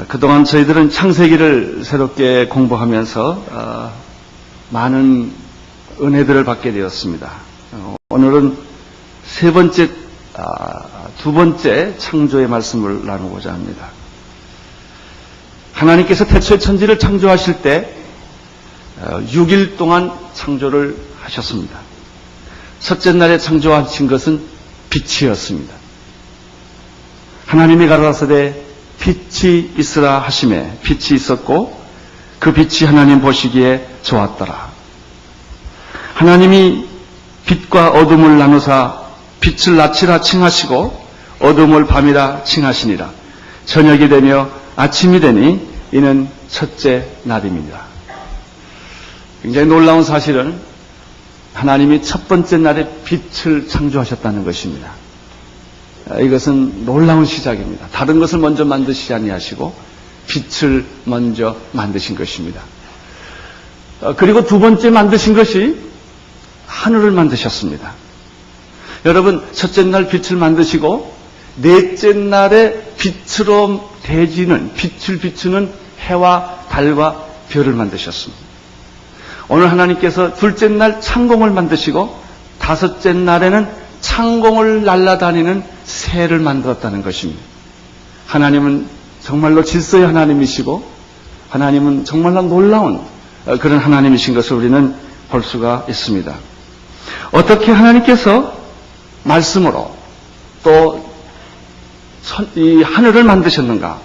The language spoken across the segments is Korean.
그동안 저희들은 창세기를 새롭게 공부하면서 많은 은혜들을 받게 되었습니다. 오늘은 두 번째 창조의 말씀을 나누고자 합니다. 하나님께서 태초의 천지를 창조하실 때 6일 동안 창조를 하셨습니다. 첫째 날에 창조하신 것은 빛이었습니다. 하나님이 가라사대 빛이 있으라 하시매 빛이 있었고 그 빛이 하나님 보시기에 좋았더라. 하나님이 빛과 어둠을 나누사 빛을 낮이라 칭하시고 어둠을 밤이라 칭하시니라. 저녁이 되며 아침이 되니 이는 첫째 날입니다. 굉장히 놀라운 사실은 하나님이 첫 번째 날에 빛을 창조하셨다는 것입니다. 이것은 놀라운 시작입니다. 다른 것을 먼저 만드시지 아니하시고 빛을 먼저 만드신 것입니다. 그리고 두 번째 만드신 것이 하늘을 만드셨습니다. 여러분, 첫째 날 빛을 만드시고 넷째 날에 빛으로 대지는 빛을 비추는 해와 달과 별을 만드셨습니다. 오늘 하나님께서 둘째 날 창공을 만드시고 다섯째 날에는 창공을 날아다니는 새를 만들었다는 것입니다. 하나님은 정말로 질서의 하나님이시고 하나님은 정말로 놀라운 그런 하나님이신 것을 우리는 볼 수가 있습니다. 어떻게 하나님께서 말씀으로 또 이 하늘을 만드셨는가?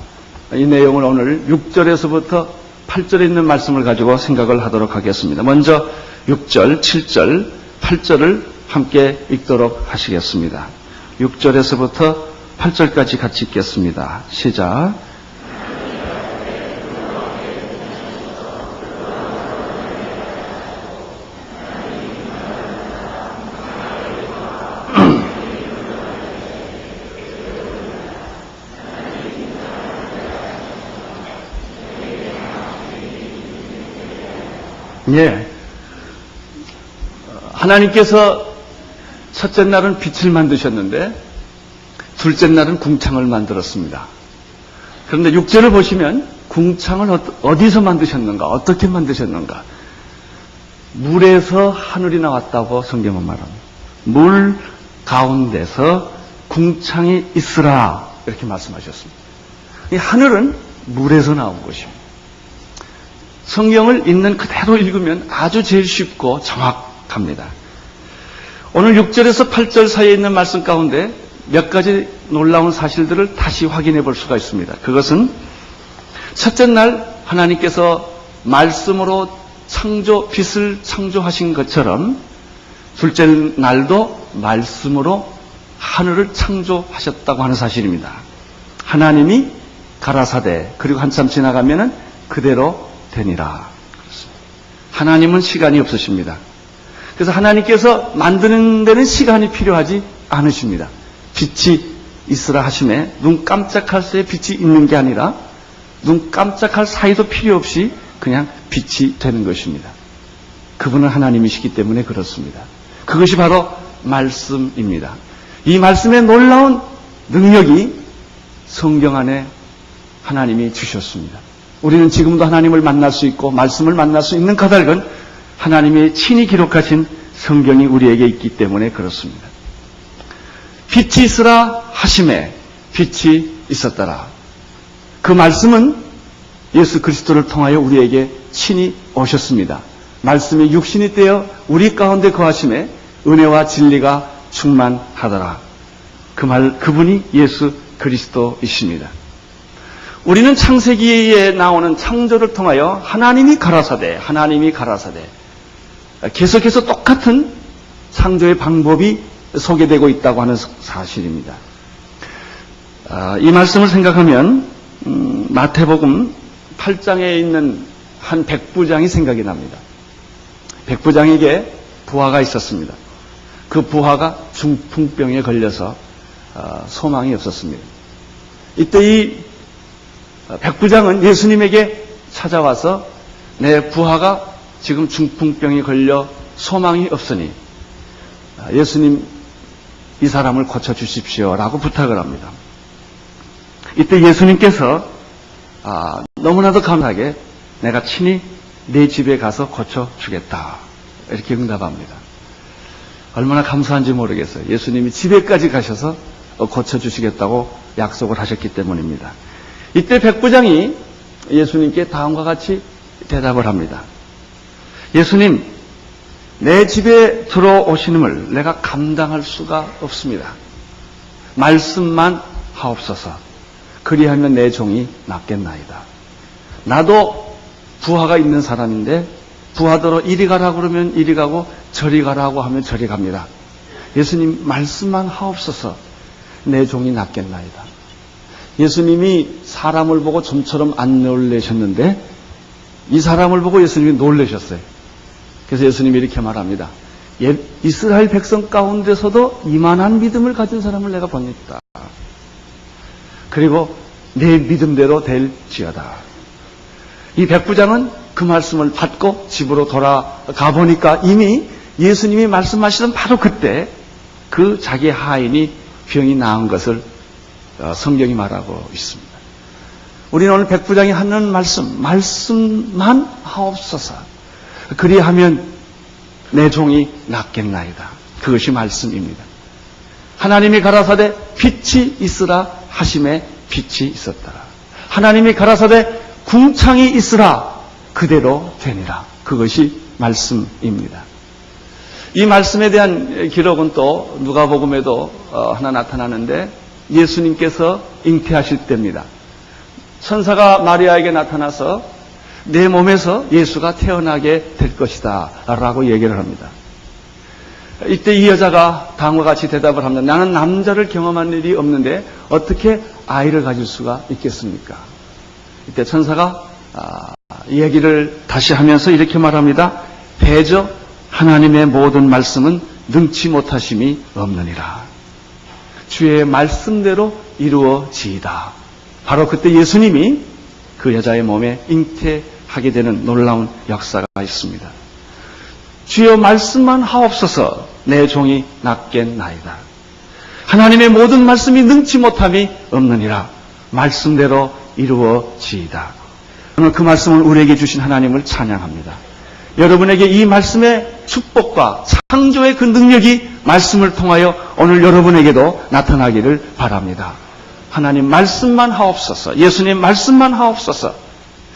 이 내용을 오늘 6절에서부터 8절에 있는 말씀을 가지고 생각을 하도록 하겠습니다. 먼저 6절, 7절, 8절을 함께 읽도록 하시겠습니다. 6절에서부터 8절까지 같이 읽겠습니다. 시작. 예. 하나님께서 첫째 날은 빛을 만드셨는데 둘째 날은 궁창을 만들었습니다. 그런데 6절을 보시면 궁창을 어디서 만드셨는가? 어떻게 만드셨는가? 물에서 하늘이 나왔다고 성경은 말합니다. 물 가운데서 궁창이 있으라 이렇게 말씀하셨습니다. 이 하늘은 물에서 나온 것입니다. 성경을 있는 그대로 읽으면 아주 제일 쉽고 정확합니다. 오늘 6절에서 8절 사이에 있는 말씀 가운데 몇 가지 놀라운 사실들을 다시 확인해 볼 수가 있습니다. 그것은 첫째 날 하나님께서 말씀으로 빛을 창조하신 것처럼 둘째 날도 말씀으로 하늘을 창조하셨다고 하는 사실입니다. 하나님이 가라사대 그리고 한참 지나가면은 그대로 되니라. 하나님은 시간이 없으십니다. 그래서 하나님께서 만드는 데는 시간이 필요하지 않으십니다. 빛이 있으라 하심에 눈 깜짝할 새에 빛이 있는 게 아니라 눈 깜짝할 사이도 필요 없이 그냥 빛이 되는 것입니다. 그분은 하나님이시기 때문에 그렇습니다. 그것이 바로 말씀입니다. 이 말씀의 놀라운 능력이 성경 안에 하나님이 주셨습니다. 우리는 지금도 하나님을 만날 수 있고 말씀을 만날 수 있는 까닭은 하나님이 친히 기록하신 성경이 우리에게 있기 때문에 그렇습니다. 빛이 있으라 하심에 빛이 있었더라. 그 말씀은 예수 그리스도를 통하여 우리에게 친히 오셨습니다. 말씀이 육신이 되어 우리 가운데 거하심에 은혜와 진리가 충만하더라. 그분이 예수 그리스도이십니다. 우리는 창세기에 나오는 창조를 통하여 하나님이 가라사대 계속해서 똑같은 창조의 방법이 소개되고 있다고 하는 사실입니다. 이 말씀을 생각하면 마태복음 8장에 있는 한 백부장이 생각이 납니다. 백부장에게 부하가 있었습니다. 그 부하가 중풍병에 걸려서 소망이 없었습니다. 이때 이 백부장은 예수님에게 찾아와서 내 부하가 지금 중풍병에 걸려 소망이 없으니 예수님 이 사람을 고쳐주십시오 라고 부탁을 합니다. 이때 예수님께서 너무나도 감사하게 내가 친히 내 집에 가서 고쳐주겠다. 이렇게 응답합니다. 얼마나 감사한지 모르겠어요. 예수님이 집에까지 가셔서 고쳐주시겠다고 약속을 하셨기 때문입니다. 이때 백부장이 예수님께 다음과 같이 대답을 합니다. 예수님, 내 집에 들어오시는을 내가 감당할 수가 없습니다. 말씀만 하옵소서. 그리하면 내 종이 낫겠나이다. 나도 부하가 있는 사람인데 부하더러 이리 가라고 그러면 이리 가고 저리 가라고 하면 저리 갑니다. 예수님 말씀만 하옵소서. 내 종이 낫겠나이다. 예수님이 사람을 보고 좀처럼 안 놀라셨는데 이 사람을 보고 예수님이 놀라셨어요. 그래서 예수님이 이렇게 말합니다. 이스라엘 백성 가운데서도 이만한 믿음을 가진 사람을 내가 보냈다. 그리고 내 믿음대로 될지어다. 이 백부장은 그 말씀을 받고 집으로 돌아가 보니까 이미 예수님이 말씀하시던 바로 그때 그 자기 하인이 병이 나은 것을 성경이 말하고 있습니다. 우리는 오늘 백부장이 하는 말씀만 하옵소서. 그리하면 내 종이 낫겠나이다. 그것이 말씀입니다. 하나님이 가라사대 빛이 있으라 하심에 빛이 있었더라. 하나님이 가라사대 궁창이 있으라 그대로 되니라. 그것이 말씀입니다. 이 말씀에 대한 기록은 또 누가복음에도 하나 나타나는데 예수님께서 잉태하실 때입니다. 천사가 마리아에게 나타나서 내 몸에서 예수가 태어나게 될 것이다 라고 얘기를 합니다. 이때 이 여자가 다음과 같이 대답을 합니다. 나는 남자를 경험한 일이 없는데 어떻게 아이를 가질 수가 있겠습니까? 이때 천사가 이 얘기를 다시 하면서 이렇게 말합니다. 대저 하나님의 모든 말씀은 능치 못하심이 없느니라. 주의 말씀대로 이루어지이다. 바로 그때 예수님이 그 여자의 몸에 잉태하게 되는 놀라운 역사가 있습니다. 주여 말씀만 하옵소서. 내 종이 낫겠나이다. 하나님의 모든 말씀이 능치 못함이 없느니라. 말씀대로 이루어지이다. 오늘 그 말씀을 우리에게 주신 하나님을 찬양합니다. 여러분에게 이 말씀의 축복과 창조의 그 능력이 말씀을 통하여 오늘 여러분에게도 나타나기를 바랍니다. 하나님 말씀만 하옵소서. 예수님 말씀만 하옵소서.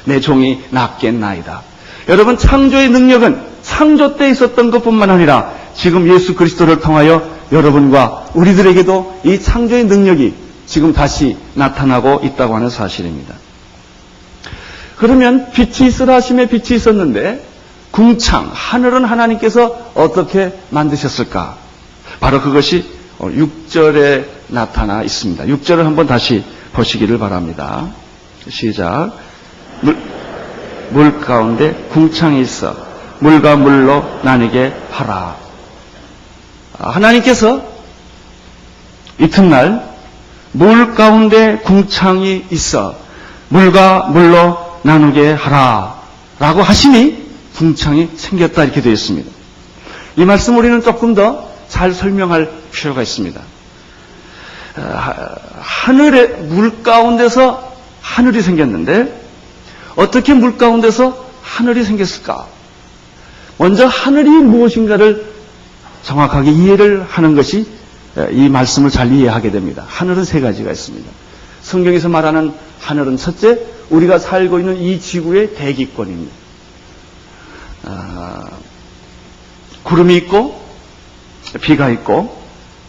내 종이 낫겠나이다. 여러분 창조의 능력은 창조 때 있었던 것뿐만 아니라 지금 예수 그리스도를 통하여 여러분과 우리들에게도 이 창조의 능력이 지금 다시 나타나고 있다고 하는 사실입니다. 그러면 빛이 있으라 하심에 빛이 있었는데 궁창, 하늘은 하나님께서 어떻게 만드셨을까? 바로 그것이 6절에 나타나 있습니다. 6절을 한번 다시 보시기를 바랍니다. 시작. 물 가운데 궁창이 있어 물과 물로 나뉘게 하라. 하나님께서 이튿날 물 가운데 궁창이 있어 물과 물로 나누게 하라 라고 하시니 궁창이 생겼다 이렇게 되어 있습니다. 이 말씀 우리는 조금 더 잘 설명할 필요가 있습니다. 하늘의 물 가운데서 하늘이 생겼는데 어떻게 물 가운데서 하늘이 생겼을까? 먼저 하늘이 무엇인가를 정확하게 이해를 하는 것이 이 말씀을 잘 이해하게 됩니다. 하늘은 세 가지가 있습니다. 성경에서 말하는 하늘은 첫째, 우리가 살고 있는 이 지구의 대기권입니다. 구름이 있고 비가 있고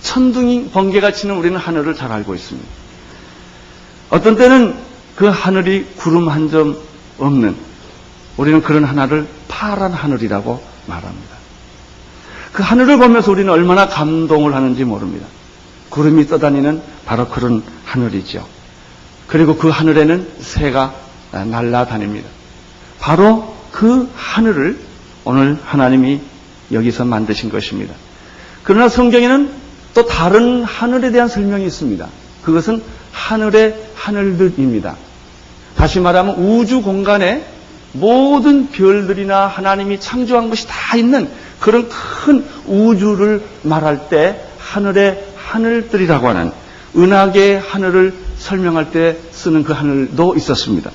천둥이 번개가 치는 우리는 하늘을 잘 알고 있습니다. 어떤 때는 그 하늘이 구름 한 점 없는 우리는 그런 하늘을 파란 하늘이라고 말합니다. 그 하늘을 보면서 우리는 얼마나 감동을 하는지 모릅니다. 구름이 떠다니는 바로 그런 하늘이죠. 그리고 그 하늘에는 새가 날아다닙니다. 바로 그 하늘을 오늘 하나님이 여기서 만드신 것입니다. 그러나 성경에는 또 다른 하늘에 대한 설명이 있습니다. 그것은 하늘의 하늘들입니다. 다시 말하면 우주 공간에 모든 별들이나 하나님이 창조한 것이 다 있는 그런 큰 우주를 말할 때 하늘의 하늘들이라고 하는 은하계의 하늘을 설명할 때 쓰는 그 하늘도 있었습니다.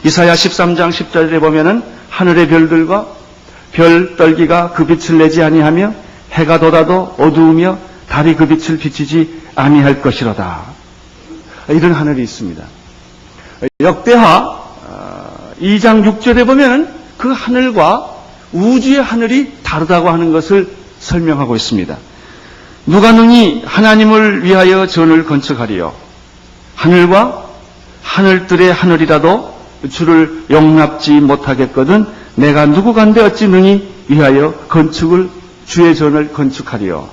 이사야 13장 10절에 보면은 하늘의 별들과 별 떨기가 그 빛을 내지 아니하며 해가 돋아도 어두우며 달이 그 빛을 비치지 아니할 것이로다. 이런 하늘이 있습니다. 역대하 2장 6절에 보면은 그 하늘과 우주의 하늘이 다르다고 하는 것을 설명하고 있습니다. 누가 능히 하나님을 위하여 전을 건축하리요? 하늘과 하늘들의 하늘이라도 주를 용납지 못하겠거든 내가 누구간데 어찌 능히 위하여 건축을 주의 전을 건축하리요?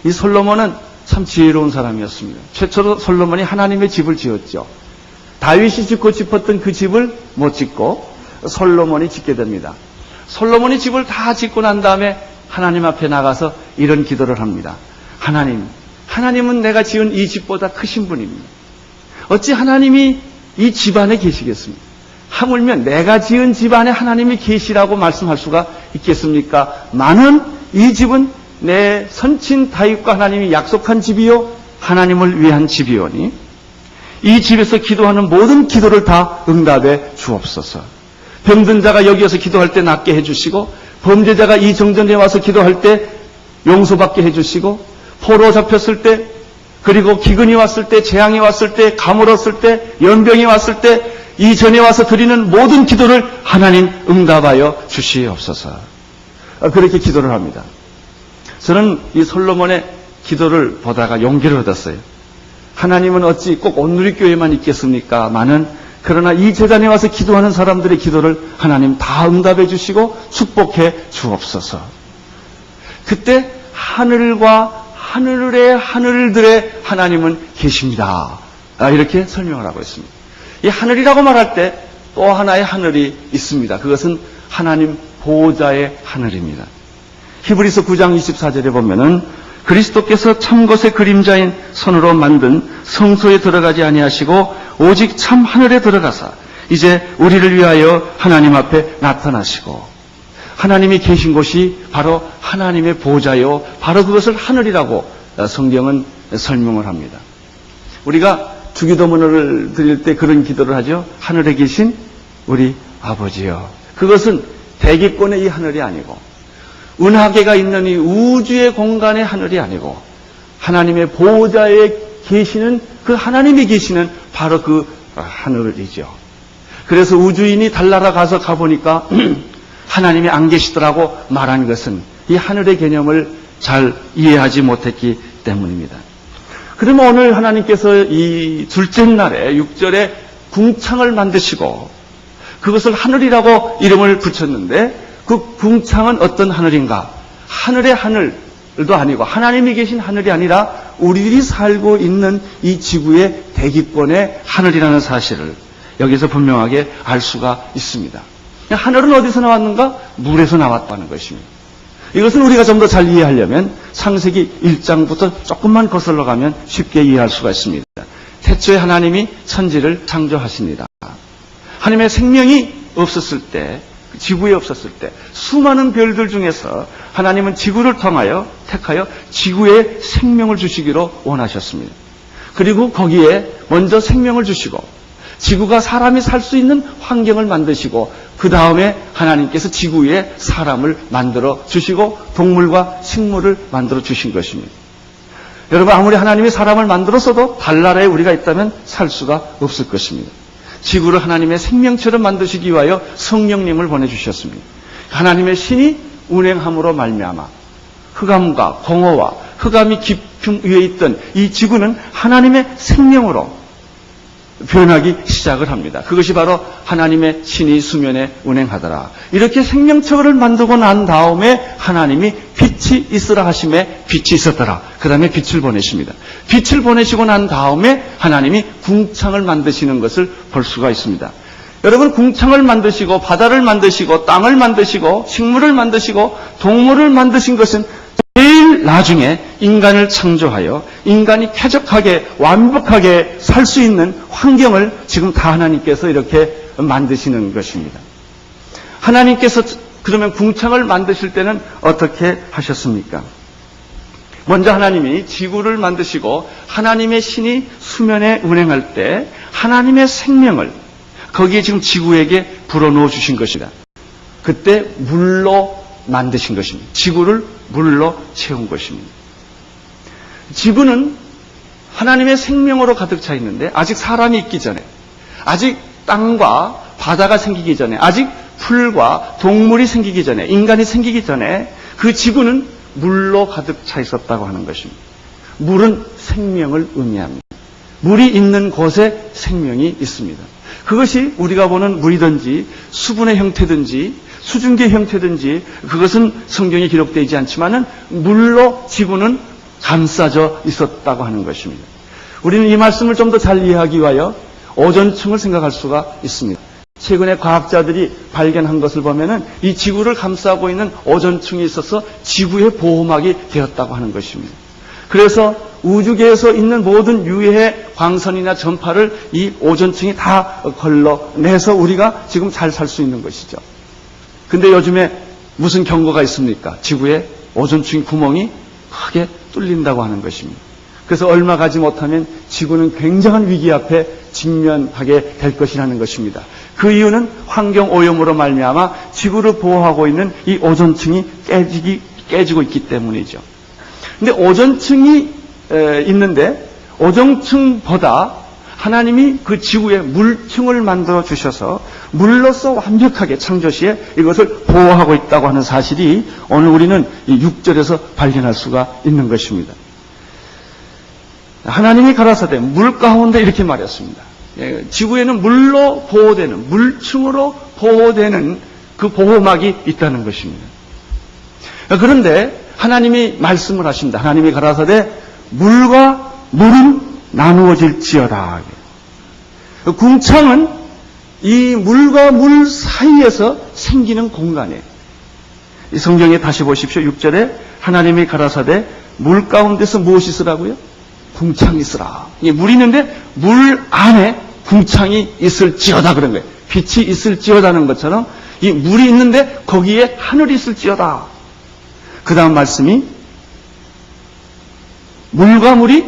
이 솔로몬은 참 지혜로운 사람이었습니다. 최초로 솔로몬이 하나님의 집을 지었죠. 다윗이 짓고 싶었던 그 집을 못 짓고 솔로몬이 짓게 됩니다. 솔로몬이 집을 다 짓고 난 다음에 하나님 앞에 나가서 이런 기도를 합니다. 하나님은 내가 지은 이 집보다 크신 분입니다. 어찌 하나님이 이 집 안에 계시겠습니까? 하물며 내가 지은 집 안에 하나님이 계시라고 말씀할 수가 있겠습니까? 나는 이 집은 내 선친 다윗과 하나님이 약속한 집이요 하나님을 위한 집이오니 이 집에서 기도하는 모든 기도를 다 응답해 주옵소서. 병든 자가 여기 와서 기도할 때 낫게 해주시고 범죄자가 이 정전에 와서 기도할 때 용서받게 해주시고 포로 잡혔을 때 그리고 기근이 왔을 때 재앙이 왔을 때 가물었을 때 연병이 왔을 때 이 전에 와서 드리는 모든 기도를 하나님 응답하여 주시옵소서. 그렇게 기도를 합니다. 저는 이 솔로몬의 기도를 보다가 용기를 얻었어요. 하나님은 어찌 꼭 온누리교회만 있겠습니까? 그러나 이 재단에 와서 기도하는 사람들의 기도를 하나님 다 응답해 주시고 축복해 주옵소서. 그때 하늘과 하늘의 하늘들의 하나님은 계십니다. 이렇게 설명을 하고 있습니다. 이 하늘이라고 말할 때 또 하나의 하늘이 있습니다. 그것은 하나님 보호자의 하늘입니다. 히브리서 9장 24절에 보면은 그리스도께서 참 것의 그림자인 손으로 만든 성소에 들어가지 아니하시고 오직 참 하늘에 들어가사 이제 우리를 위하여 하나님 앞에 나타나시고 하나님이 계신 곳이 바로 하나님의 보호자요 바로 그것을 하늘이라고 성경은 설명을 합니다. 우리가 주기도문을 드릴 때 그런 기도를 하죠. 하늘에 계신 우리 아버지요. 그것은 대기권의 이 하늘이 아니고 은하계가 있는 이 우주의 공간의 하늘이 아니고 하나님의 보호자에 계시는 그 하나님이 계시는 바로 그 하늘이죠. 그래서 우주인이 달나라 가보니까 하나님이 안 계시더라고 말한 것은 이 하늘의 개념을 잘 이해하지 못했기 때문입니다. 그러면 오늘 하나님께서 이 둘째 날에 6절에 궁창을 만드시고 그것을 하늘이라고 이름을 붙였는데 그 궁창은 어떤 하늘인가? 하늘의 하늘도 아니고 하나님이 계신 하늘이 아니라 우리들이 살고 있는 이 지구의 대기권의 하늘이라는 사실을 여기서 분명하게 알 수가 있습니다. 하늘은 어디서 나왔는가? 물에서 나왔다는 것입니다. 이것은 우리가 좀 더 잘 이해하려면 창세기 1장부터 조금만 거슬러 가면 쉽게 이해할 수가 있습니다. 태초에 하나님이 천지를 창조하십니다. 하나님의 생명이 없었을 때, 지구에 없었을 때 수많은 별들 중에서 하나님은 지구를 택하여 지구에 생명을 주시기로 원하셨습니다. 그리고 거기에 먼저 생명을 주시고 지구가 사람이 살 수 있는 환경을 만드시고 그 다음에 하나님께서 지구에 사람을 만들어 주시고 동물과 식물을 만들어 주신 것입니다. 여러분 아무리 하나님이 사람을 만들었어도 달나라에 우리가 있다면 살 수가 없을 것입니다. 지구를 하나님의 생명처럼 만드시기 위하여 성령님을 보내주셨습니다. 하나님의 신이 운행함으로 말미암아 흑암과 공허와 흑암이 깊음 위에 있던 이 지구는 하나님의 생명으로 변하기 시작을 합니다. 그것이 바로 하나님의 신이 수면에 운행하더라. 이렇게 생명체를 만들고 난 다음에 하나님이 빛이 있으라 하심에 빛이 있었더라. 그 다음에 빛을 보내십니다. 빛을 보내시고 난 다음에 하나님이 궁창을 만드시는 것을 볼 수가 있습니다. 여러분 궁창을 만드시고 바다를 만드시고 땅을 만드시고 식물을 만드시고 동물을 만드신 것은 제일 나중에 인간을 창조하여 인간이 쾌적하게 완벽하게 살 수 있는 환경을 지금 다 하나님께서 이렇게 만드시는 것입니다. 하나님께서 그러면 궁창을 만드실 때는 어떻게 하셨습니까? 먼저 하나님이 지구를 만드시고 하나님의 신이 수면에 운행할 때 하나님의 생명을 거기에 지금 지구에게 불어넣어 주신 것이다. 그때 물로 만드신 것입니다. 지구를 물로 채운 것입니다. 지구는 하나님의 생명으로 가득 차 있는데 아직 사람이 있기 전에, 아직 땅과 바다가 생기기 전에, 아직 풀과 동물이 생기기 전에, 인간이 생기기 전에 그 지구는 물로 가득 차 있었다고 하는 것입니다. 물은 생명을 의미합니다. 물이 있는 곳에 생명이 있습니다. 그것이 우리가 보는 물이든지 수분의 형태든지 수증기의 형태든지 그것은 성경에 기록되지 않지만은 물로 지구는 감싸져 있었다고 하는 것입니다. 우리는 이 말씀을 좀 더 잘 이해하기 위하여 오존층을 생각할 수가 있습니다. 최근에 과학자들이 발견한 것을 보면은 이 지구를 감싸고 있는 오존층이 있어서 지구의 보호막이 되었다고 하는 것입니다. 그래서 우주계에서 있는 모든 유해의 광선이나 전파를 이 오존층이 다 걸러내서 우리가 지금 잘 살 수 있는 것이죠. 근데 요즘에 무슨 경고가 있습니까? 지구에 오존층 구멍이 크게 뚫린다고 하는 것입니다. 그래서 얼마 가지 못하면 지구는 굉장한 위기 앞에 직면하게 될 것이라는 것입니다. 그 이유는 환경 오염으로 말미암아 지구를 보호하고 있는 이 오존층이 깨지고 있기 때문이죠. 근데 오존층이 있는데 오존층보다 하나님이 그 지구에 물층을 만들어 주셔서 물로서 완벽하게 창조시에 이것을 보호하고 있다고 하는 사실이 오늘 우리는 이 6절에서 발견할 수가 있는 것입니다. 하나님이 가라사대 물 가운데 이렇게 말했습니다. 지구에는 물로 보호되는, 물층으로 보호되는 그 보호막이 있다는 것입니다. 그런데 하나님이 말씀을 하십니다. 하나님이 가라사대 물과 물은 나누어질지어다. 궁창은 이 물과 물 사이에서 생기는 공간이에요. 이 성경에 다시 보십시오. 6절에 하나님이 가라사대 물 가운데서 무엇이 있으라고요? 궁창이 있으라. 물이 있는데 물 안에 궁창이 있을지어다 그런 거예요. 빛이 있을지어다는 것처럼 이 물이 있는데 거기에 하늘이 있을지어다. 그 다음 말씀이 물과 물이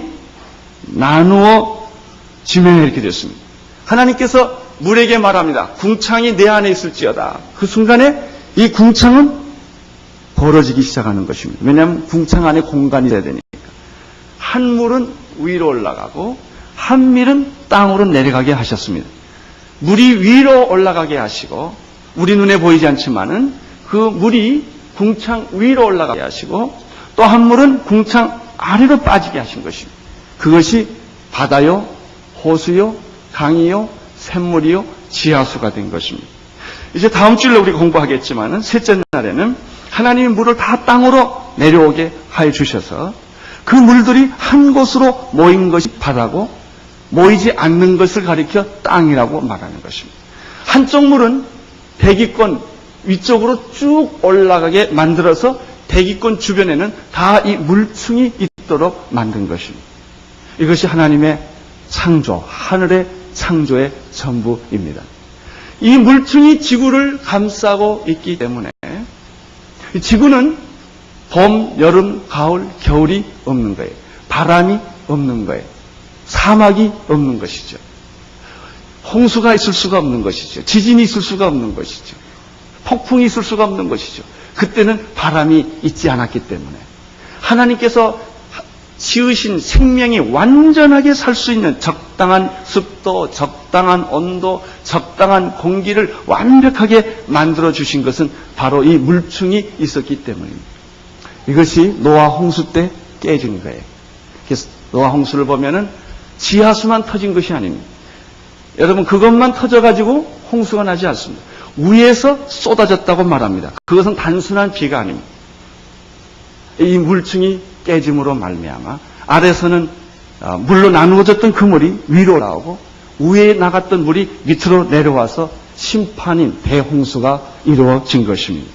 나누어지면 이렇게 됐습니다. 하나님께서 물에게 말합니다. 궁창이 내 안에 있을지어다. 그 순간에 이 궁창은 벌어지기 시작하는 것입니다. 왜냐하면 궁창 안에 공간이 돼야 되니까. 한 물은 위로 올라가고 한 물은 땅으로 내려가게 하셨습니다. 물이 위로 올라가게 하시고 우리 눈에 보이지 않지만은 그 물이 궁창 위로 올라가게 하시고 또 한 물은 궁창 아래로 빠지게 하신 것입니다. 그것이 바다요, 호수요, 강이요, 샘물이요, 지하수가 된 것입니다. 이제 다음 주일로 우리 공부하겠지만은 셋째 날에는 하나님이 물을 다 땅으로 내려오게 하여 주셔서 그 물들이 한 곳으로 모인 것이 바다고 모이지 않는 것을 가리켜 땅이라고 말하는 것입니다. 한쪽 물은 대기권 위쪽으로 쭉 올라가게 만들어서 대기권 주변에는 다 이 물층이 있도록 만든 것입니다. 이것이 하나님의 창조, 하늘의 창조의 전부입니다. 이 물층이 지구를 감싸고 있기 때문에 지구는 봄, 여름, 가을, 겨울이 없는 거예요. 바람이 없는 거예요. 사막이 없는 것이죠. 홍수가 있을 수가 없는 것이죠. 지진이 있을 수가 없는 것이죠. 폭풍이 있을 수가 없는 것이죠. 그때는 바람이 있지 않았기 때문에 하나님께서 지으신 생명이 완전하게 살 수 있는 적당한 습도, 적당한 온도, 적당한 공기를 완벽하게 만들어 주신 것은 바로 이 물층이 있었기 때문입니다. 이것이 노아 홍수 때 깨진 거예요. 그래서 노아 홍수를 보면은 지하수만 터진 것이 아닙니다. 여러분 그것만 터져가지고 홍수가 나지 않습니다. 위에서 쏟아졌다고 말합니다. 그것은 단순한 비가 아닙니다. 이 물층이 깨짐으로 말미암아 아래서는 물로 나누어졌던 그 물이 위로 나오고 위에 나갔던 물이 밑으로 내려와서 심판인 대홍수가 이루어진 것입니다.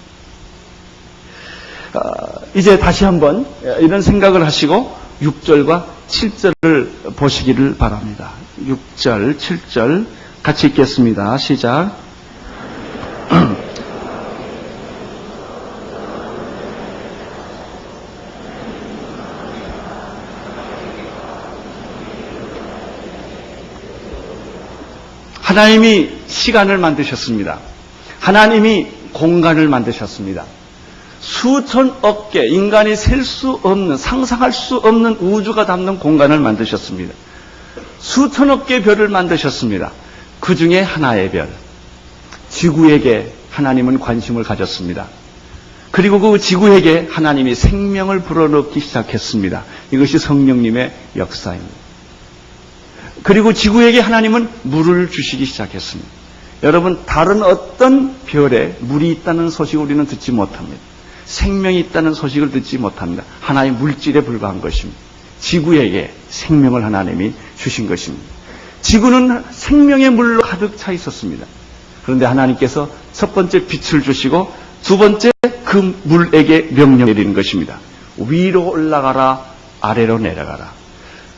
이제 다시 한번 이런 생각을 하시고 6절과 7절을 보시기를 바랍니다. 6절, 7절 같이 읽겠습니다. 시작. 하나님이 시간을 만드셨습니다. 하나님이 공간을 만드셨습니다. 수천억 개, 인간이 셀 수 없는, 상상할 수 없는 우주가 담는 공간을 만드셨습니다. 수천억 개의 별을 만드셨습니다. 그 중에 하나의 별, 지구에게 하나님은 관심을 가졌습니다. 그리고 그 지구에게 하나님이 생명을 불어넣기 시작했습니다. 이것이 성령님의 역사입니다. 그리고 지구에게 하나님은 물을 주시기 시작했습니다. 여러분, 다른 어떤 별에 물이 있다는 소식을 우리는 듣지 못합니다. 생명이 있다는 소식을 듣지 못합니다. 하나의 물질에 불과한 것입니다. 지구에게 생명을 하나님이 주신 것입니다. 지구는 생명의 물로 가득 차 있었습니다. 그런데 하나님께서 첫 번째 빛을 주시고 두 번째 그 물에게 명령을 내리는 것입니다. 위로 올라가라, 아래로 내려가라.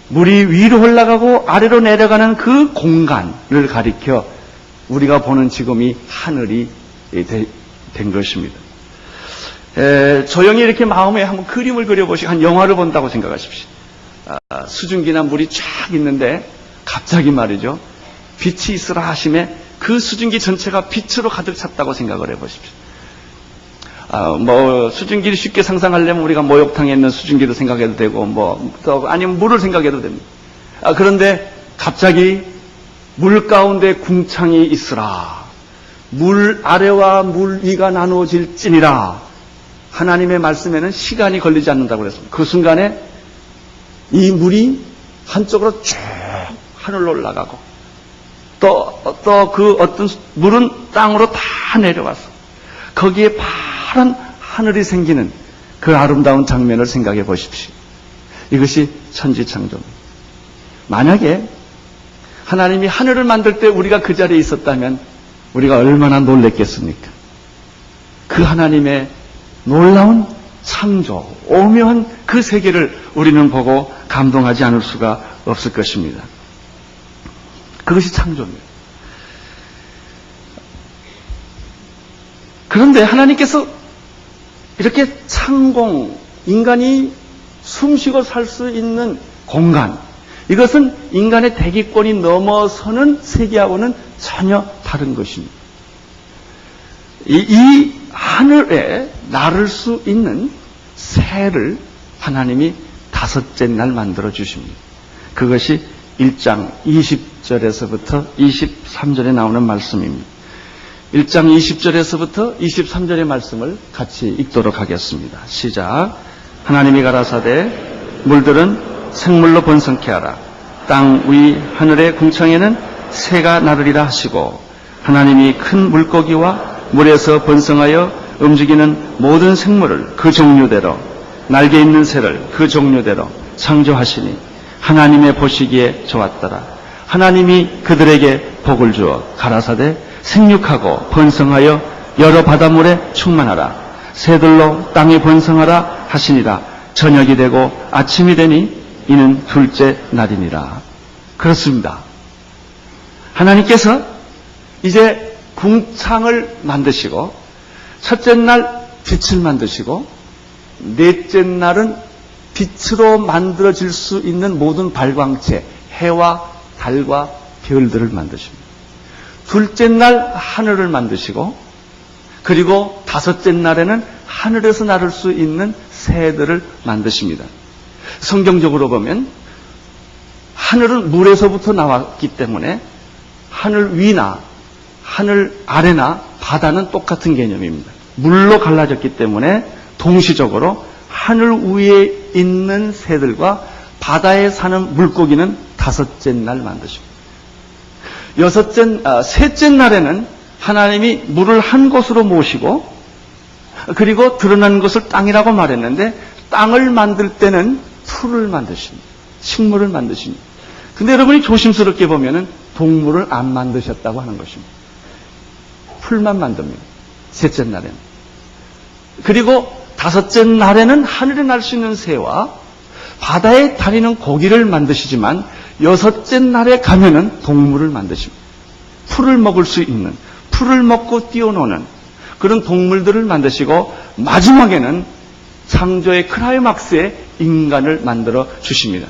물이 위로 올라가고 아래로 내려가는 그 공간을 가리켜 우리가 보는 지금이 하늘이 된 것입니다. 조용히 이렇게 마음에 한번 그림을 그려보시고 한 영화를 본다고 생각하십시오. 수증기나 물이 쫙 있는데 갑자기 말이죠. 빛이 있으라 하심에 그 수증기 전체가 빛으로 가득 찼다고 생각을 해보십시오. 수증기를 쉽게 상상하려면 우리가 목욕탕에 있는 수증기를 생각해도 되고, 아니면 물을 생각해도 됩니다. 그런데 갑자기 물 가운데 궁창이 있으라. 물 아래와 물 위가 나누어질지니라. 하나님의 말씀에는 시간이 걸리지 않는다고 그랬습니다. 그 순간에 이 물이 한쪽으로 쭉 하늘로 올라가고, 또 그 어떤 물은 땅으로 다 내려와서 거기에 파란 하늘이 생기는 그 아름다운 장면을 생각해 보십시오. 이것이 천지창조입니다. 만약에 하나님이 하늘을 만들 때 우리가 그 자리에 있었다면 우리가 얼마나 놀랬겠습니까? 그 하나님의 놀라운 창조, 오묘한 그 세계를 우리는 보고 감동하지 않을 수가 없을 것입니다. 그것이 창조입니다. 그런데 하나님께서 이렇게 창공, 인간이 숨쉬고 살 수 있는 공간, 이것은 인간의 대기권이 넘어서는 세계하고는 전혀 다른 것입니다. 이 하늘에 나를 수 있는 새를 하나님이 다섯째 날 만들어 주십니다. 그것이 1장 20절에서부터 23절에 나오는 말씀입니다. 1장 20절에서부터 23절의 말씀을 같이 읽도록 하겠습니다. 시작. 하나님이 가라사대 물들은 생물로 번성케 하라. 땅 위 하늘의 궁창에는 새가 나르리라 하시고, 하나님이 큰 물고기와 물에서 번성하여 움직이는 모든 생물을 그 종류대로, 날개 있는 새를 그 종류대로 창조하시니 하나님의 보시기에 좋았더라. 하나님이 그들에게 복을 주어 가라사대 생육하고 번성하여 여러 바닷물에 충만하라. 새들로 땅에 번성하라 하시니라. 저녁이 되고 아침이 되니 이는 둘째 날이니라. 그렇습니다. 하나님께서 이제 궁창을 만드시고 첫째 날 빛을 만드시고 넷째 날은 빛으로 만들어질 수 있는 모든 발광체, 해와 달과 별들을 만드십니다. 둘째 날 하늘을 만드시고, 그리고 다섯째 날에는 하늘에서 나를 수 있는 새들을 만드십니다. 성경적으로 보면 하늘은 물에서부터 나왔기 때문에 하늘 위나 하늘 아래나 바다는 똑같은 개념입니다. 물로 갈라졌기 때문에 동시적으로 하늘 위에 있는 새들과 바다에 사는 물고기는 다섯째 날 만드십니다. 셋째 날에는 하나님이 물을 한 곳으로 모시고, 그리고 드러난 것을 땅이라고 말했는데, 땅을 만들 때는 풀을 만드십니다. 식물을 만드십니다. 근데 여러분이 조심스럽게 보면은 동물을 안 만드셨다고 하는 것입니다. 풀만 만듭니다. 셋째 날에는. 그리고 다섯째 날에는 하늘에 날 수 있는 새와 바다에 다니는 고기를 만드시지만, 여섯째 날에 가면은 동물을 만드십니다. 풀을 먹을 수 있는, 풀을 먹고 뛰어노는 그런 동물들을 만드시고, 마지막에는 창조의 클라이막스에 인간을 만들어 주십니다.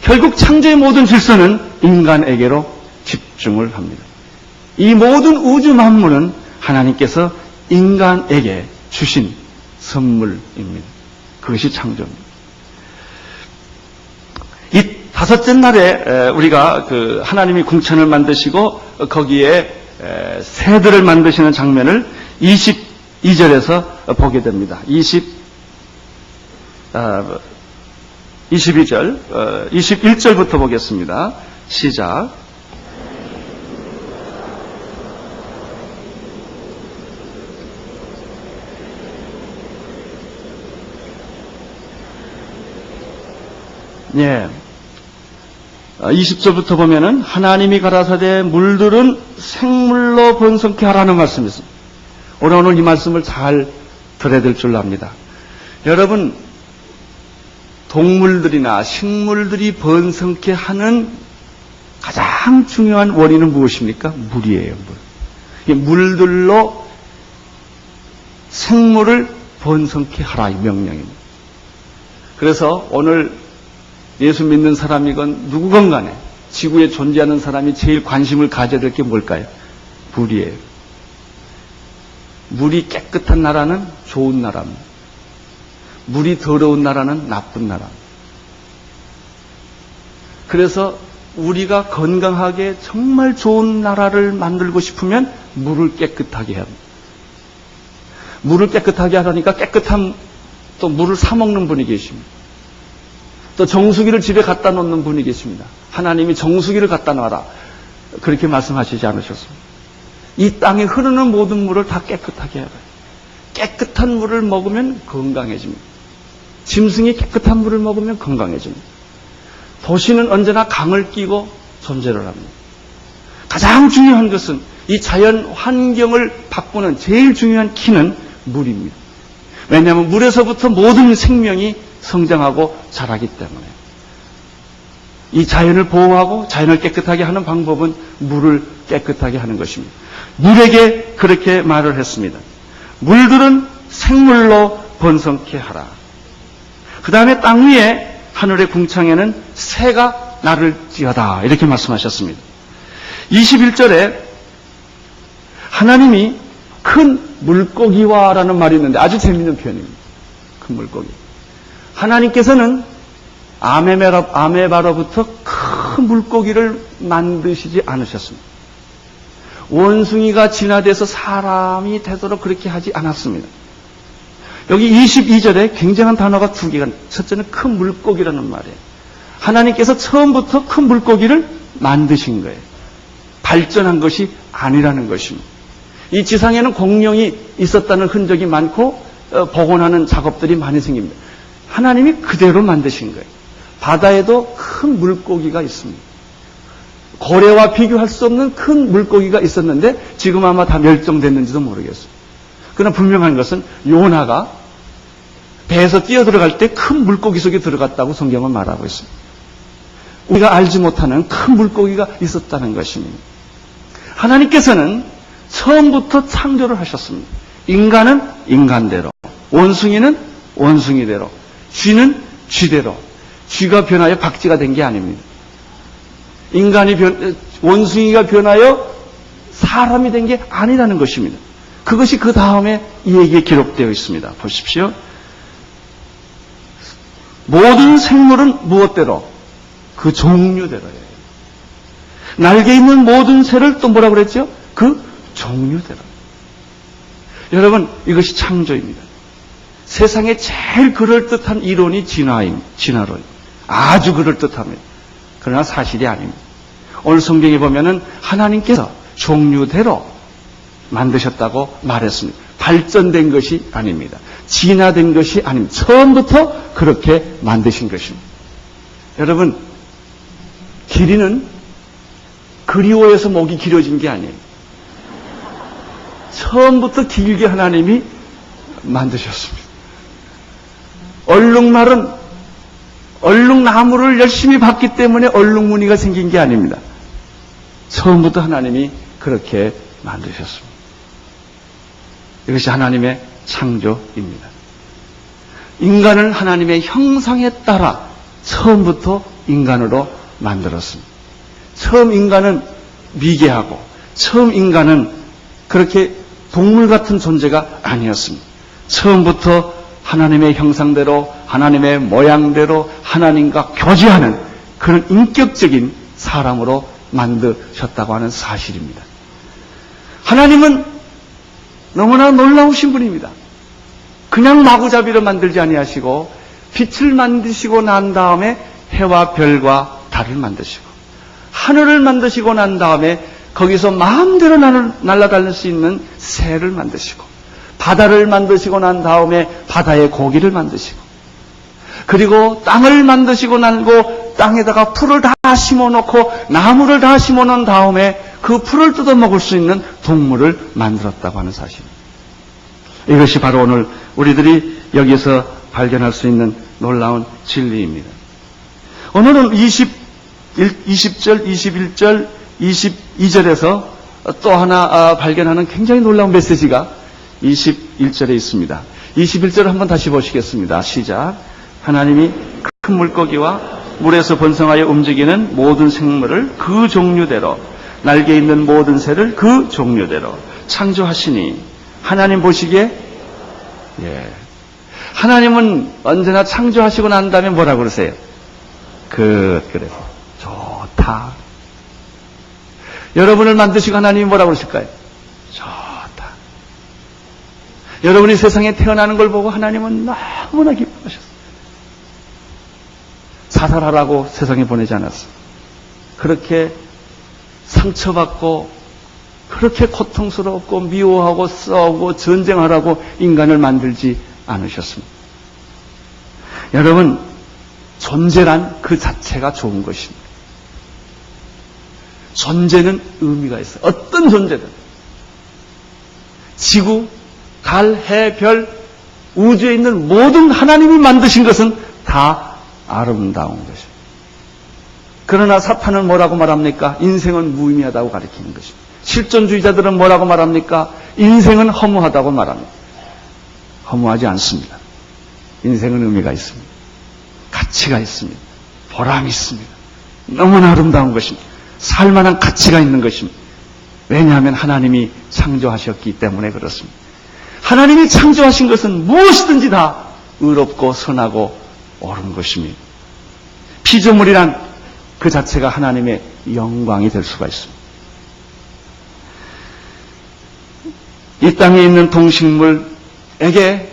결국 창조의 모든 질서는 인간에게로 집중을 합니다. 이 모든 우주 만물은 하나님께서 인간에게 주신 선물입니다. 그것이 창조입니다. 이 다섯째 날에 우리가 하나님이 궁천을 만드시고 거기에 새들을 만드시는 장면을 22절에서 보게 됩니다. 22절, 21절부터 보겠습니다. 시작. 예. 20절부터 보면은 하나님이 가라사대 물들은 생물로 번성케 하라는 말씀이 있습니다. 오늘 이 말씀을 잘 들어야 될 줄 압니다. 여러분, 동물들이나 식물들이 번성케 하는 가장 중요한 원인은 무엇입니까? 물이에요, 물. 물들로 생물을 번성케 하라, 이 명령입니다. 그래서 오늘 예수 믿는 사람이건 누구건 간에 지구에 존재하는 사람이 제일 관심을 가져야 될 게 뭘까요? 물이에요. 물이 깨끗한 나라는 좋은 나라입니다. 물이 더러운 나라는 나쁜 나라입니다. 그래서 우리가 건강하게 정말 좋은 나라를 만들고 싶으면 물을 깨끗하게 해야 합니다. 물을 깨끗하게 하라니까 깨끗한 또 물을 사 먹는 분이 계십니다. 또 정수기를 집에 갖다 놓는 분이 계십니다. 하나님이 정수기를 갖다 놔라, 그렇게 말씀하시지 않으셨습니다. 이 땅에 흐르는 모든 물을 다 깨끗하게 해야 해요. 깨끗한 물을 먹으면 건강해집니다. 짐승이 깨끗한 물을 먹으면 건강해집니다. 도시는 언제나 강을 끼고 존재를 합니다. 가장 중요한 것은 이 자연 환경을 바꾸는 제일 중요한 키는 물입니다. 왜냐하면 물에서부터 모든 생명이 성장하고 자라기 때문에 이 자연을 보호하고 자연을 깨끗하게 하는 방법은 물을 깨끗하게 하는 것입니다. 물에게 그렇게 말을 했습니다. 물들은 생물로 번성케 하라. 그 다음에 땅 위에 하늘의 궁창에는 새가 나를지어다, 이렇게 말씀하셨습니다. 21절에 하나님이 큰 물고기와라는 말이 있는데 아주 재미있는 표현입니다. 큰 물고기. 하나님께서는 아메바로부터 큰 물고기를 만드시지 않으셨습니다. 원숭이가 진화돼서 사람이 되도록 그렇게 하지 않았습니다. 여기 22절에 굉장한 단어가 두 개가, 첫째는 큰 물고기라는 말이에요. 하나님께서 처음부터 큰 물고기를 만드신 거예요. 발전한 것이 아니라는 것입니다. 이 지상에는 공룡이 있었다는 흔적이 많고 복원하는 작업들이 많이 생깁니다. 하나님이 그대로 만드신 거예요. 바다에도 큰 물고기가 있습니다. 고래와 비교할 수 없는 큰 물고기가 있었는데 지금 아마 다 멸종됐는지도 모르겠어요. 그러나 분명한 것은 요나가 배에서 뛰어들어갈 때 큰 물고기 속에 들어갔다고 성경은 말하고 있습니다. 우리가 알지 못하는 큰 물고기가 있었다는 것입니다. 하나님께서는 처음부터 창조를 하셨습니다. 인간은 인간대로, 원숭이는 원숭이대로, 쥐는 쥐대로. 쥐가 변하여 박쥐가 된 게 아닙니다. 원숭이가 변하여 사람이 된 게 아니라는 것입니다. 그것이 그 다음에 이 얘기에 기록되어 있습니다. 보십시오. 모든 생물은 무엇대로? 그 종류대로예요. 날개 있는 모든 새를 또 뭐라고 그랬죠? 그 종류대로. 여러분, 이것이 창조입니다. 세상에 제일 그럴듯한 이론이 진화론입니다. 아주 그럴듯합니다. 그러나 사실이 아닙니다. 오늘 성경에 보면은 하나님께서 종류대로 만드셨다고 말했습니다. 발전된 것이 아닙니다. 진화된 것이 아닙니다. 처음부터 그렇게 만드신 것입니다. 여러분, 길이는 그리워해서 목이 길어진 게 아니에요. 처음부터 길게 하나님이 만드셨습니다. 얼룩나무를 열심히 봤기 때문에 얼룩무늬가 생긴 게 아닙니다. 처음부터 하나님이 그렇게 만드셨습니다. 이것이 하나님의 창조입니다. 인간을 하나님의 형상에 따라 처음부터 인간으로 만들었습니다. 처음 인간은 미개하고 처음 인간은 그렇게 동물 같은 존재가 아니었습니다. 처음부터 하나님의 형상대로 하나님의 모양대로 하나님과 교제하는 그런 인격적인 사람으로 만드셨다고 하는 사실입니다. 하나님은 너무나 놀라우신 분입니다. 그냥 마구잡이로 만들지 아니하시고 빛을 만드시고 난 다음에 해와 별과 달을 만드시고 하늘을 만드시고 난 다음에 거기서 마음대로 날아다닐 수 있는 새를 만드시고 바다를 만드시고 난 다음에 바다의 고기를 만드시고 그리고 땅을 만드시고 나고 땅에다가 풀을 다 심어놓고 나무를 다 심어놓은 다음에 그 풀을 뜯어먹을 수 있는 동물을 만들었다고 하는 사실입니다. 이것이 바로 오늘 우리들이 여기서 발견할 수 있는 놀라운 진리입니다. 오늘은 20절, 21절, 22절에서 또 하나 발견하는 굉장히 놀라운 메시지가 21절에 있습니다. 21절을 한번 다시 보시겠습니다. 시작. 하나님이 큰 물고기와 물에서 번성하여 움직이는 모든 생물을 그 종류대로 날개 있는 모든 새를 그 종류대로 창조하시니 하나님 보시기에 하나님은 언제나 창조하시고 난 다음에 뭐라고 그러세요? 그래서 좋다. 여러분을 만드시고 하나님이 뭐라고 그러실까요? 좋다. 여러분이 세상에 태어나는 걸 보고 하나님은 너무나 기뻐하셨어요. 자살하라고 세상에 보내지 않았어요. 그렇게 상처받고 그렇게 고통스럽고 미워하고 싸우고 전쟁하라고 인간을 만들지 않으셨습니다. 여러분, 존재란 그 자체가 좋은 것입니다. 존재는 의미가 있어요. 어떤 존재든. 지구, 달, 해, 별, 우주에 있는 모든 하나님이 만드신 것은 다 아름다운 것입니다. 그러나 사탄은 뭐라고 말합니까? 인생은 무의미하다고 가리키는 것입니다. 실존주의자들은 뭐라고 말합니까? 인생은 허무하다고 말합니다. 허무하지 않습니다. 인생은 의미가 있습니다. 가치가 있습니다. 보람이 있습니다. 너무나 아름다운 것입니다. 살만한 가치가 있는 것입니다. 왜냐하면 하나님이 창조하셨기 때문에 그렇습니다. 하나님이 창조하신 것은 무엇이든지 다 의롭고 선하고 옳은 것입니다. 피조물이란 그 자체가 하나님의 영광이 될 수가 있습니다. 이 땅에 있는 동식물에게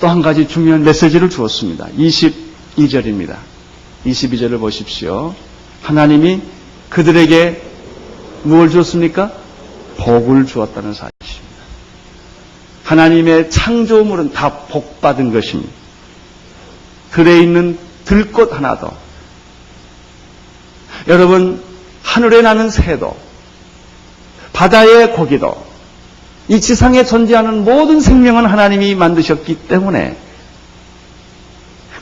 또 한 가지 중요한 메시지를 주었습니다. 22절입니다. 22절을 보십시오. 하나님이 그들에게 무엇을 주었습니까? 복을 주었다는 사실입니다. 하나님의 창조물은 다 복받은 것입니다. 들에 있는 들꽃 하나도, 여러분, 하늘에 나는 새도, 바다의 고기도, 이 지상에 존재하는 모든 생명은 하나님이 만드셨기 때문에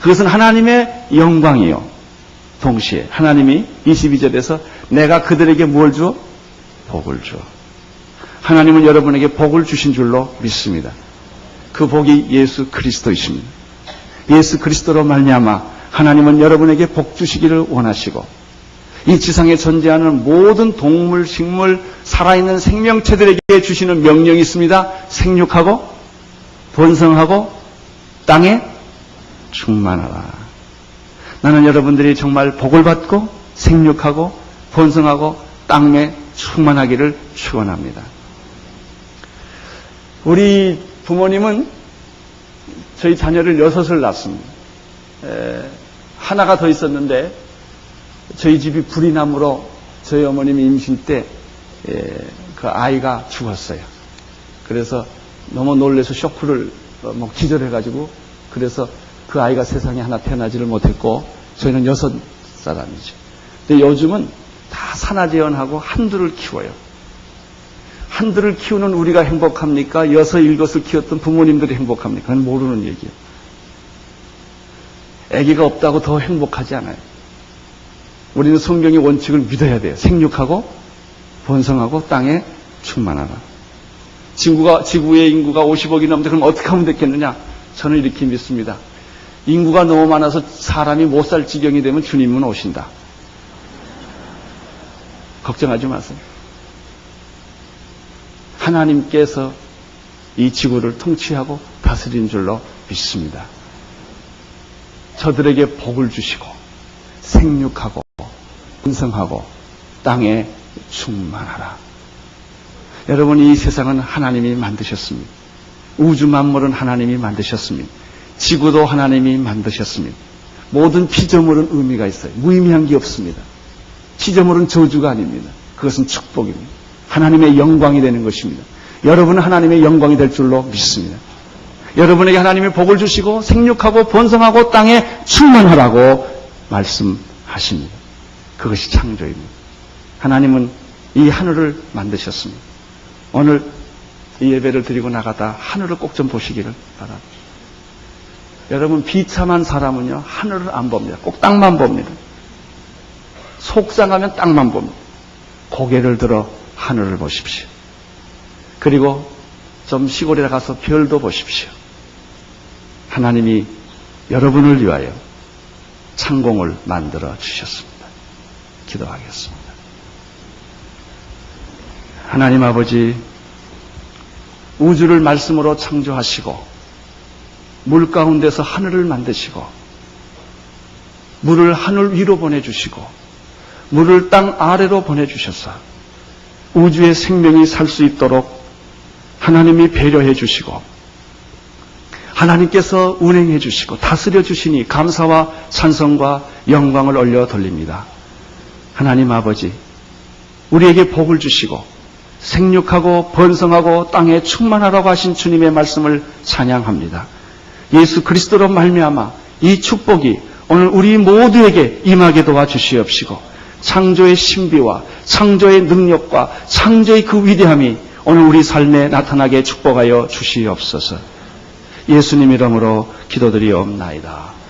그것은 하나님의 영광이요. 동시에 하나님이 22절에서 내가 그들에게 뭘 주어? 복을 주어. 하나님은 여러분에게 복을 주신 줄로 믿습니다. 그 복이 예수 그리스도이십니다. 예수 그리스도로 말미암아 하나님은 여러분에게 복 주시기를 원하시고 이 지상에 존재하는 모든 동물, 식물, 살아있는 생명체들에게 주시는 명령이 있습니다. 생육하고 번성하고 땅에 충만하라. 나는 여러분들이 정말 복을 받고 생육하고 번성하고 땅에 충만하기를 축원합니다. 우리 부모님은 저희 자녀를 6을 낳았습니다. 하나가 더 있었는데 저희 집이 불이 나므로 저희 어머님이 임신 때 그 아이가 죽었어요. 그래서 너무 놀라서 쇼크를 기절해가지고 그래서 그 아이가 세상에 하나 태어나지를 못했고 저희는 6사람이죠. 근데 요즘은 다 산하제한하고 한둘을 키워요. 한둘을 키우는 우리가 행복합니까? 6, 7을 키웠던 부모님들이 행복합니까? 그건 모르는 얘기예요. 아기가 없다고 더 행복하지 않아요. 우리는 성경의 원칙을 믿어야 돼요. 생육하고 번성하고 땅에 충만하라. 지구의 인구가 50억이 넘는데 그럼 어떻게 하면 됐겠느냐? 저는 이렇게 믿습니다. 인구가 너무 많아서 사람이 못 살 지경이 되면 주님은 오신다. 걱정하지 마세요. 하나님께서 이 지구를 통치하고 다스린 줄로 믿습니다. 저들에게 복을 주시고 생육하고 번성하고 땅에 충만하라. 여러분, 이 세상은 하나님이 만드셨습니다. 우주 만물은 하나님이 만드셨습니다. 지구도 하나님이 만드셨습니다. 모든 피조물은 의미가 있어요. 무의미한 게 없습니다. 피조물은 저주가 아닙니다. 그것은 축복입니다. 하나님의 영광이 되는 것입니다. 여러분은 하나님의 영광이 될 줄로 믿습니다. 여러분에게 하나님이 복을 주시고 생육하고 번성하고 땅에 충만하라고 말씀하십니다. 그것이 창조입니다. 하나님은 이 하늘을 만드셨습니다. 오늘 이 예배를 드리고 나가다 하늘을 꼭 좀 보시기를 바랍니다. 여러분, 비참한 사람은요, 하늘을 안 봅니다. 꼭 땅만 봅니다. 속상하면 땅만 봅니다. 고개를 들어 하늘을 보십시오. 그리고 좀 시골에 가서 별도 보십시오. 하나님이 여러분을 위하여 창공을 만들어 주셨습니다. 기도하겠습니다. 하나님 아버지, 우주를 말씀으로 창조하시고 물 가운데서 하늘을 만드시고 물을 하늘 위로 보내주시고 물을 땅 아래로 보내주셔서 우주의 생명이 살 수 있도록 하나님이 배려해 주시고 하나님께서 운행해 주시고 다스려 주시니 감사와 찬송과 영광을 올려 돌립니다. 하나님 아버지, 우리에게 복을 주시고 생육하고 번성하고 땅에 충만하라고 하신 주님의 말씀을 찬양합니다. 예수 그리스도로 말미암아 이 축복이 오늘 우리 모두에게 임하게 도와주시옵시고 창조의 신비와 창조의 능력과 창조의 그 위대함이 오늘 우리 삶에 나타나게 축복하여 주시옵소서. 예수님 이름으로 기도드리옵나이다.